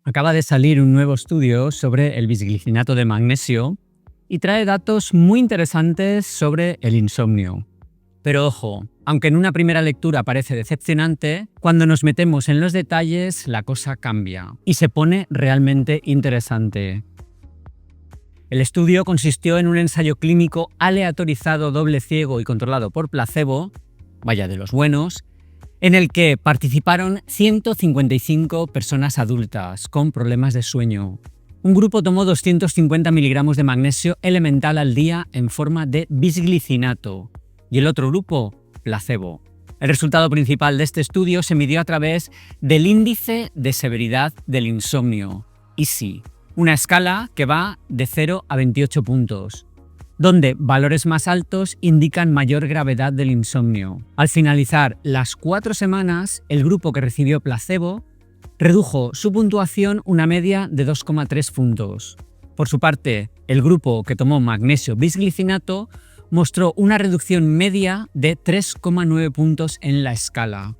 Acaba de salir un nuevo estudio sobre el bisglicinato de magnesio y trae datos muy interesantes sobre el insomnio. Pero ojo, aunque en una primera lectura parece decepcionante, cuando nos metemos en los detalles la cosa cambia y se pone realmente interesante. El estudio consistió en un ensayo clínico aleatorizado, doble ciego y controlado por placebo, vaya de los buenos, en el que participaron 155 personas adultas con problemas de sueño. Un grupo tomó 250 miligramos de magnesio elemental al día en forma de bisglicinato y el otro grupo, placebo. El resultado principal de este estudio se midió a través del índice de severidad del insomnio, ISI, una escala que va de 0 a 28 puntos, donde valores más altos indican mayor gravedad del insomnio. Al finalizar las 4 semanas, el grupo que recibió placebo redujo su puntuación una media de 2,3 puntos. Por su parte, el grupo que tomó magnesio bisglicinato mostró una reducción media de 3,9 puntos en la escala.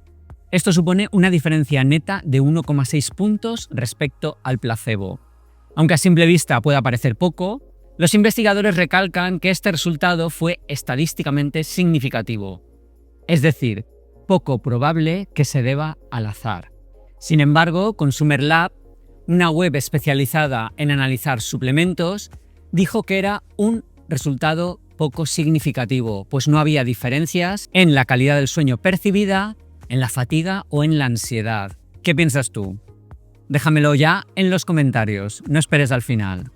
Esto supone una diferencia neta de 1,6 puntos respecto al placebo. Aunque a simple vista pueda parecer poco, los investigadores recalcan que este resultado fue estadísticamente significativo, es decir, poco probable que se deba al azar. Sin embargo, Consumer Lab, una web especializada en analizar suplementos, dijo que era un resultado poco significativo, pues no había diferencias en la calidad del sueño percibida, en la fatiga o en la ansiedad. ¿Qué piensas tú? Déjamelo ya en los comentarios, no esperes al final.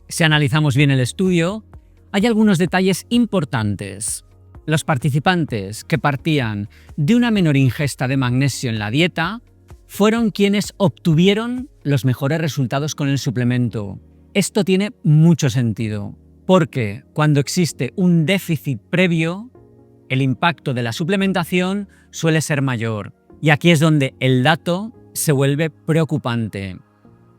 Si analizamos bien el estudio, hay algunos detalles importantes. Los participantes que partían de una menor ingesta de magnesio en la dieta fueron quienes obtuvieron los mejores resultados con el suplemento. Esto tiene mucho sentido, porque cuando existe un déficit previo, el impacto de la suplementación suele ser mayor. Y aquí es donde el dato se vuelve preocupante,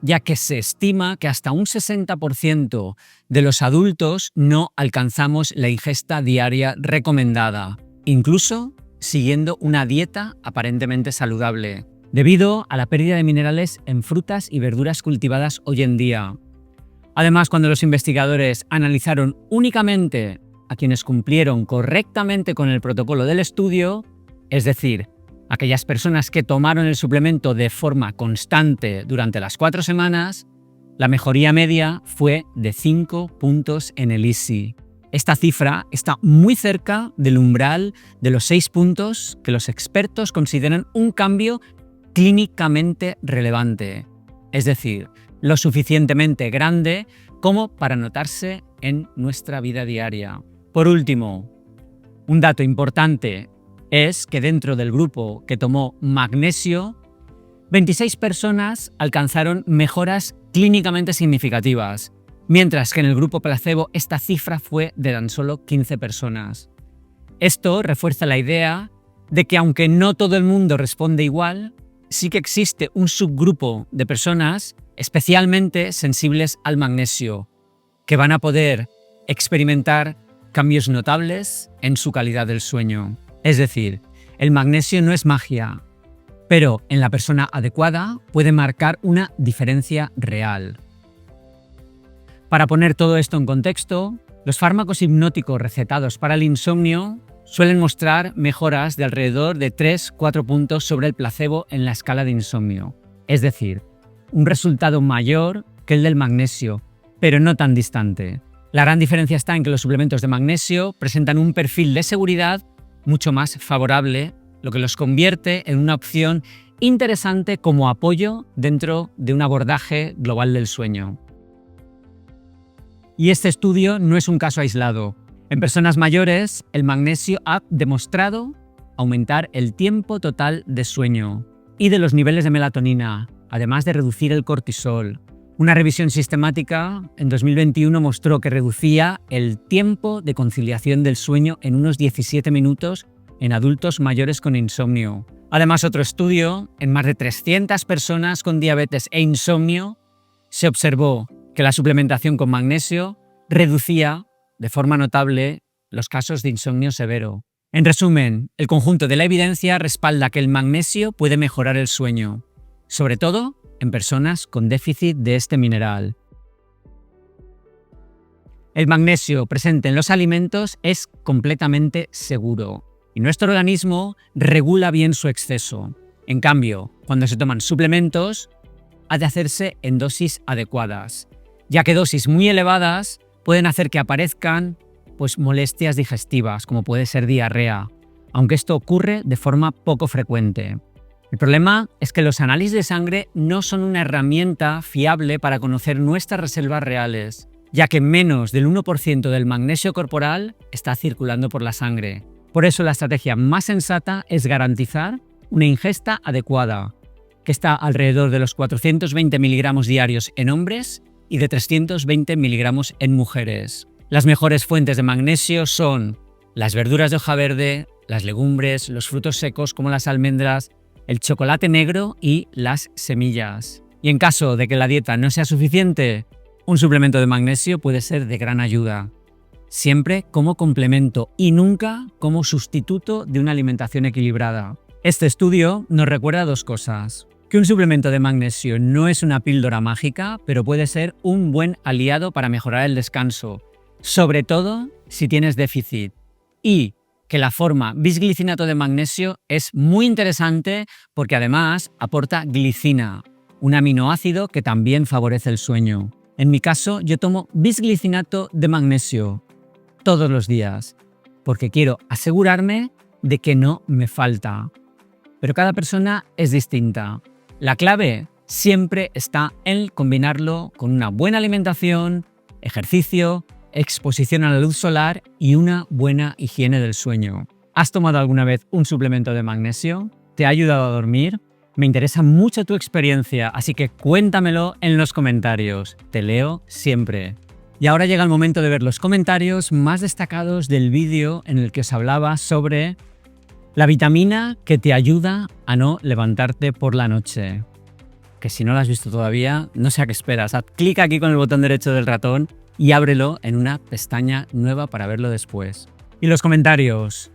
ya que se estima que hasta un 60% de los adultos no alcanzamos la ingesta diaria recomendada, incluso siguiendo una dieta aparentemente saludable, debido a la pérdida de minerales en frutas y verduras cultivadas hoy en día. Además, cuando los investigadores analizaron únicamente a quienes cumplieron correctamente con el protocolo del estudio, es decir, aquellas personas que tomaron el suplemento de forma constante durante las 4 semanas, la mejoría media fue de 5 puntos en el ISI. Esta cifra está muy cerca del umbral de los 6 puntos que los expertos consideran un cambio clínicamente relevante, es decir, lo suficientemente grande como para notarse en nuestra vida diaria. Por último, un dato importante es que dentro del grupo que tomó magnesio, 26 personas alcanzaron mejoras clínicamente significativas, mientras que en el grupo placebo esta cifra fue de tan solo 15 personas. Esto refuerza la idea de que aunque no todo el mundo responde igual, sí que existe un subgrupo de personas especialmente sensibles al magnesio, que van a poder experimentar cambios notables en su calidad del sueño. Es decir, el magnesio no es magia, pero en la persona adecuada puede marcar una diferencia real. Para poner todo esto en contexto, los fármacos hipnóticos recetados para el insomnio suelen mostrar mejoras de alrededor de 3-4 puntos sobre el placebo en la escala de insomnio. Es decir, un resultado mayor que el del magnesio, pero no tan distante. La gran diferencia está en que los suplementos de magnesio presentan un perfil de seguridad mucho más favorable, lo que los convierte en una opción interesante como apoyo dentro de un abordaje global del sueño. Y este estudio no es un caso aislado. En personas mayores, el magnesio ha demostrado aumentar el tiempo total de sueño y de los niveles de melatonina, además de reducir el cortisol. Una revisión sistemática en 2021 mostró que reducía el tiempo de conciliación del sueño en unos 17 minutos en adultos mayores con insomnio. Además, otro estudio, en más de 300 personas con diabetes e insomnio, se observó que la suplementación con magnesio reducía de forma notable los casos de insomnio severo. En resumen, el conjunto de la evidencia respalda que el magnesio puede mejorar el sueño, sobre todo en personas con déficit de este mineral. El magnesio presente en los alimentos es completamente seguro y nuestro organismo regula bien su exceso. En cambio, cuando se toman suplementos, ha de hacerse en dosis adecuadas, ya que dosis muy elevadas pueden hacer que aparezcan molestias digestivas, como puede ser diarrea, aunque esto ocurre de forma poco frecuente. El problema es que los análisis de sangre no son una herramienta fiable para conocer nuestras reservas reales, ya que menos del 1% del magnesio corporal está circulando por la sangre. Por eso la estrategia más sensata es garantizar una ingesta adecuada, que está alrededor de los 420 miligramos diarios en hombres y de 320 miligramos en mujeres. Las mejores fuentes de magnesio son las verduras de hoja verde, las legumbres, los frutos secos como las almendras, el chocolate negro y las semillas. Y en caso de que la dieta no sea suficiente, un suplemento de magnesio puede ser de gran ayuda, siempre como complemento y nunca como sustituto de una alimentación equilibrada. Este estudio nos recuerda dos cosas: que un suplemento de magnesio no es una píldora mágica, pero puede ser un buen aliado para mejorar el descanso, sobre todo si tienes déficit, y que la forma bisglicinato de magnesio es muy interesante porque además aporta glicina, un aminoácido que también favorece el sueño. En mi caso, yo tomo bisglicinato de magnesio todos los días porque quiero asegurarme de que no me falta. Pero cada persona es distinta. La clave siempre está en combinarlo con una buena alimentación, ejercicio, exposición a la luz solar y una buena higiene del sueño. ¿Has tomado alguna vez un suplemento de magnesio? ¿Te ha ayudado a dormir? Me interesa mucho tu experiencia, así que cuéntamelo en los comentarios. Te leo siempre. Y ahora llega el momento de ver los comentarios más destacados del vídeo en el que os hablaba sobre la vitamina que te ayuda a no levantarte por la noche. Que si no lo has visto todavía, no sé a qué esperas. Haz clic aquí con el botón derecho del ratón y ábrelo en una pestaña nueva para verlo después. Y los comentarios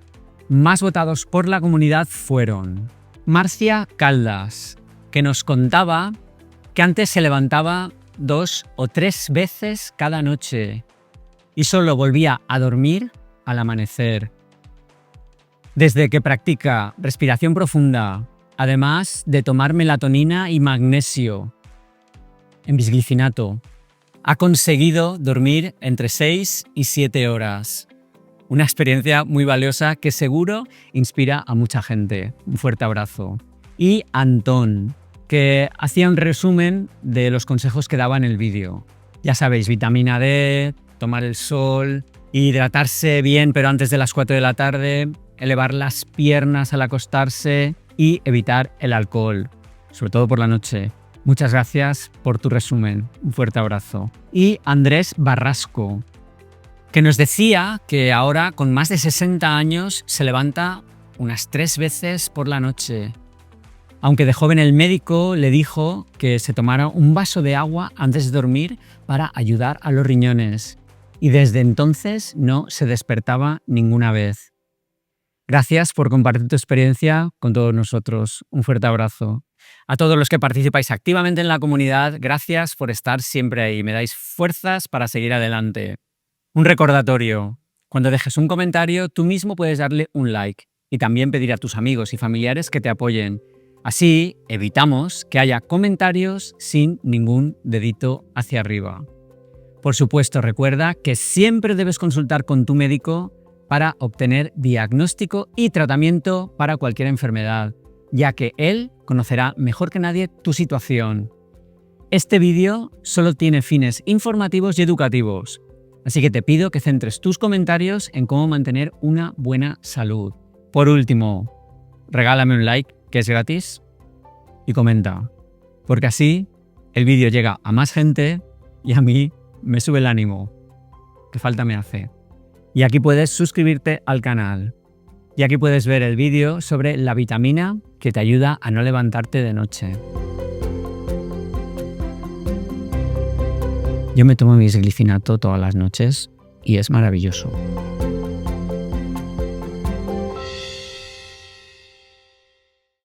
más votados por la comunidad fueron Marcia Caldas, que nos contaba que antes se levantaba 2 o 3 veces cada noche y solo volvía a dormir al amanecer. Desde que practica respiración profunda, además de tomar melatonina y magnesio en bisglicinato, ha conseguido dormir entre 6 y 7 horas. Una experiencia muy valiosa que seguro inspira a mucha gente. Un fuerte abrazo. Y Antón, que hacía un resumen de los consejos que daba en el vídeo. Ya sabéis, vitamina D, tomar el sol, hidratarse bien pero antes de las 4 de la tarde, elevar las piernas al acostarse y evitar el alcohol, sobre todo por la noche. Muchas gracias por tu resumen. Un fuerte abrazo. Y Andrés Barrasco, que nos decía que ahora con más de 60 años se levanta unas 3 veces por la noche. Aunque de joven el médico le dijo que se tomara un vaso de agua antes de dormir para ayudar a los riñones. Y desde entonces no se despertaba ninguna vez. Gracias por compartir tu experiencia con todos nosotros. Un fuerte abrazo. A todos los que participáis activamente en la comunidad, gracias por estar siempre ahí. Me dais fuerzas para seguir adelante. Un recordatorio. Cuando dejes un comentario, tú mismo puedes darle un like y también pedir a tus amigos y familiares que te apoyen. Así evitamos que haya comentarios sin ningún dedito hacia arriba. Por supuesto, recuerda que siempre debes consultar con tu médico para obtener diagnóstico y tratamiento para cualquier enfermedad, ya que él conocerá mejor que nadie tu situación. Este vídeo solo tiene fines informativos y educativos, así que te pido que centres tus comentarios en cómo mantener una buena salud. Por último, regálame un like, que es gratis, y comenta, porque así el vídeo llega a más gente y a mí me sube el ánimo. ¿Qué falta me hace? Y aquí puedes suscribirte al canal. Y aquí puedes ver el vídeo sobre la vitamina que te ayuda a no levantarte de noche. Yo me tomo mi bisglicinato todas las noches y es maravilloso.